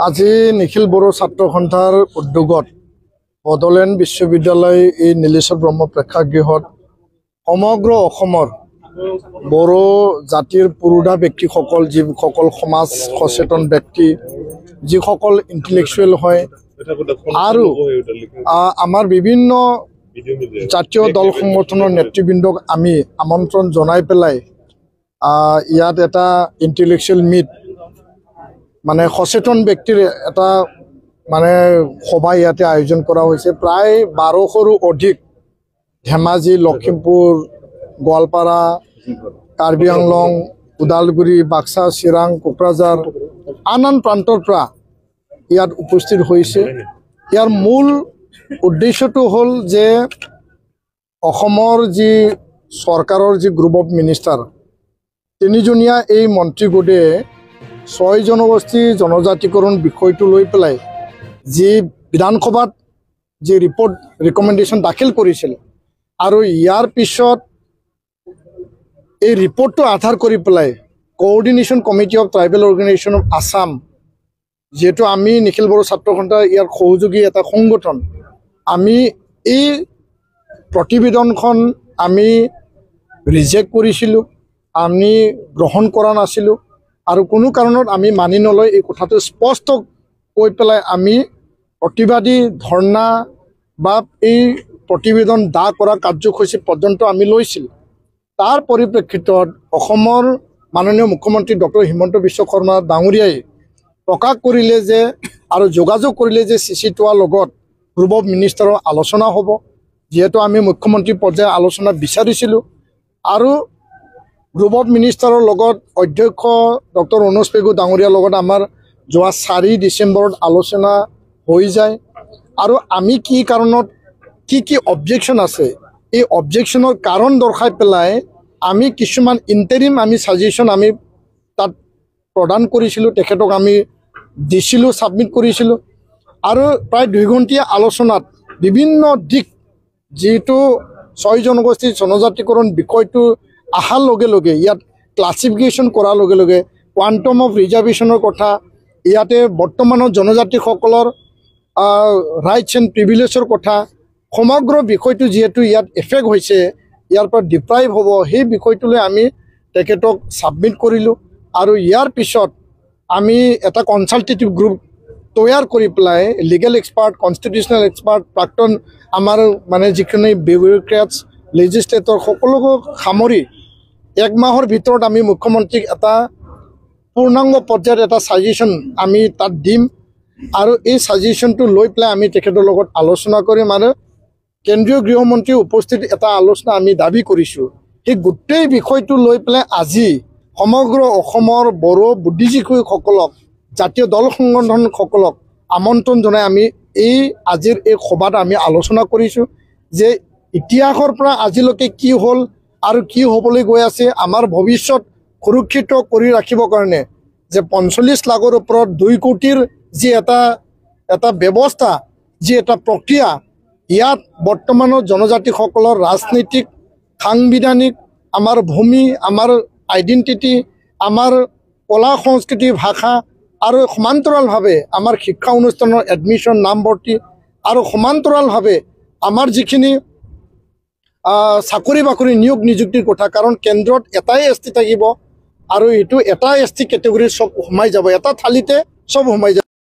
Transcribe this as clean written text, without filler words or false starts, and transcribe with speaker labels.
Speaker 1: আজি নিখিল বড়ো ছাত্ৰ সন্থাৰ উদ্যোগত বড়োলেণ্ড বিশ্ববিদ্যালয় এই নীলেশ্বৰ ব্ৰহ্ম প্ৰেক্ষাগৃহত সমগ্ৰ অসমৰ বড়ো জাতিৰ পুৰুধা ব্যক্তিসকল যিসকল সমাজ সচেতন ব্যক্তি যিসকল ইণ্টেলেকচুৱেল হয় আৰু আমাৰ বিভিন্ন জাতীয় দল সংগঠনৰ নেতৃবৃন্দক আমি আমন্ত্ৰণ জনাই পেলাই ইয়াত এটা ইণ্টেলেকচুৱেল মিট মানে সচেতন ব্যক্তিৰ এটা মানে সভা ইয়াতে আয়োজন কৰা হৈছে। প্ৰায় 1200ৰো অধিক ধেমাজি, লখিমপুৰ, গোৱালপাৰা, কাৰ্বি আংলং, ওদালগুৰি, বাক্সা, চিৰাং, কোকৰাঝাৰ আন প্ৰান্তৰ পৰা ইয়াত উপস্থিত হৈছে। ইয়াৰ মূল উদ্দেশ্যটো হ'ল যে অসমৰ যি চৰকাৰৰ যি গ্ৰুপ অফ মিনিষ্টাৰ তিনিজনীয়া এই মন্ত্ৰী গোটে 6 জনগোষ্ঠী জনজাতিকৰণ বিষয়টো লৈ পেলাই যি বিধানসভাত যি ৰিকমেণ্ডেশ্যন দাখিল কৰিছিল আৰু ইয়াৰ পিছত এই ৰিপৰ্টটো আধাৰ কৰি পেলাই coordination committee of tribal organisation of Assam, যিহেতু আমি নিখিল বড়ো ছাত্ৰ সন্থা ইয়াৰ সহযোগী এটা সংগঠন, আমি এই প্ৰতিবেদনখন আমি ৰিজেক্ট কৰিছিলোঁ, আমি গ্ৰহণ কৰা নাছিলোঁ আৰু কোনো কাৰণত আমি মানি নলয় এই কথাটো স্পষ্ট কৈ পেলাই আমি প্ৰতিবাদী ধৰ্ণা বা এই প্ৰতিবেদন দাহ কৰা কাৰ্যসূচী পৰ্যন্ত আমি লৈছিলোঁ। তাৰ পৰিপ্ৰেক্ষিতত অসমৰ মাননীয় মুখ্যমন্ত্ৰী ডক্টৰ হিমন্ত বিশ্ব শৰ্মা ডাঙৰীয়াই প্ৰকাশ কৰিলে যে আৰু যোগাযোগ কৰিলে যে চিচিটোৱাৰ লগত গ্ৰুপ অফ মিনিষ্টাৰৰ আলোচনা হ'ব, যিহেতু আমি মুখ্যমন্ত্ৰী পৰ্যায়ৰ আলোচনা বিচাৰিছিলোঁ আৰু গ্ৰুপ অফ মিনিষ্টাৰৰ লগত অধ্যক্ষ ডক্টৰ অনুজ পেগু ডাঙৰীয়াৰ লগত আমাৰ যোৱা 4 ডিচেম্বৰত আলোচনা হৈ যায় আৰু আমি কি কাৰণত কি অবজেকশ্যন আছে এই অবজেকশ্যনৰ কাৰণ দৰ্শাই পেলাই আমি কিছুমান ইণ্টাৰিম আমি ছাজেশ্যন আমি তাত প্ৰদান কৰিছিলোঁ, তেখেতক আমি দিছিলোঁ, ছাবমিট কৰিছিলোঁ আৰু প্ৰায় 2 ঘণ্টীয়া আলোচনাত বিভিন্ন দিশ যিটো 6 জনগোষ্ঠী জনজাতিকৰণ বিষয়টো আহাৰ লগে লগে ইয়াত ক্লাছিফিকেশ্যন কৰাৰ লগে লগে কোৱাণ্টাম অফ ৰিজাৰ্ভেশ্যনৰ কথা, ইয়াতে বৰ্তমানৰ জনজাতিসকলৰ ৰাইটছ এণ্ড প্ৰিভিলেজৰ কথা, সমগ্ৰ বিষয়টো যিহেতু ইয়াত এফেক্ট হৈছে, ইয়াৰ পৰা ডিপ্ৰাইভ হ'ব, সেই বিষয়টোলৈ আমি তেখেতক ছাবমিট কৰিলোঁ আৰু ইয়াৰ পিছত আমি এটা কনচালটেটিভ গ্ৰুপ তৈয়াৰ কৰি পেলাই লিগেল এক্সপাৰ্ট, কনষ্টিটিউচনেল এক্সপাৰ্ট, প্ৰাক্তন আমাৰ মানে যিখিনি বিউৰ'ক্ৰেটছ, লেজিছলেটৰ সকলোকে সামৰি 1 মাহৰ ভিতৰত আমি মুখ্যমন্ত্ৰীক এটা পূৰ্ণাংগ পৰ্যায়ত এটা ছাজেশ্যন আমি তাত দিম আৰু এই ছাজেশ্যনটো লৈ পেলাই আমি তেখেতৰ লগত আলোচনা কৰিম আৰু কেন্দ্ৰীয় গৃহমন্ত্ৰীৰ উপস্থিত এটা আলোচনা আমি দাবী কৰিছোঁ। সেই গোটেই বিষয়টো লৈ পেলাই আজি সমগ্ৰ অসমৰ বড়ো বুদ্ধিজীৱীসকলক, জাতীয় দল সংগঠনসকলক আমন্ত্ৰণ জনাই আমি আজিৰ এই সভাত আমি আলোচনা কৰিছোঁ যে ইতিহাসৰ পৰা আজিলৈকে কি হ'ল আৰু কি হ'বলৈ গৈ আছে, আমাৰ ভৱিষ্যত সুৰক্ষিত কৰি ৰাখিবৰ কাৰণে যে 45 লাখৰ ওপৰত 2 কোটিৰ যি এটা ব্যৱস্থা, যি এটা প্ৰক্ৰিয়া, ইয়াত বৰ্তমানৰ জনজাতিসকলৰ ৰাজনৈতিক, সাংবিধানিক, আমাৰ ভূমি, আমাৰ আইডেণ্টিটি, আমাৰ কলা সংস্কৃতি, ভাষা আৰু সমান্তৰালভাৱে আমাৰ শিক্ষা অনুষ্ঠানৰ এডমিশ্যন, নামভৰ্তি আৰু সমান্তৰালভাৱে আমাৰ যিখিনি চাকৰি বাকৰি নিয়োগ নিযুক্তিৰ কথা, কাৰণ কেন্দ্ৰত এটাই এছ টি থাকিব আৰু এইটো এটা এছ টি কেটেগৰীৰ চব সোমাই যাব, এটা থালিতে চব সোমাই যাব।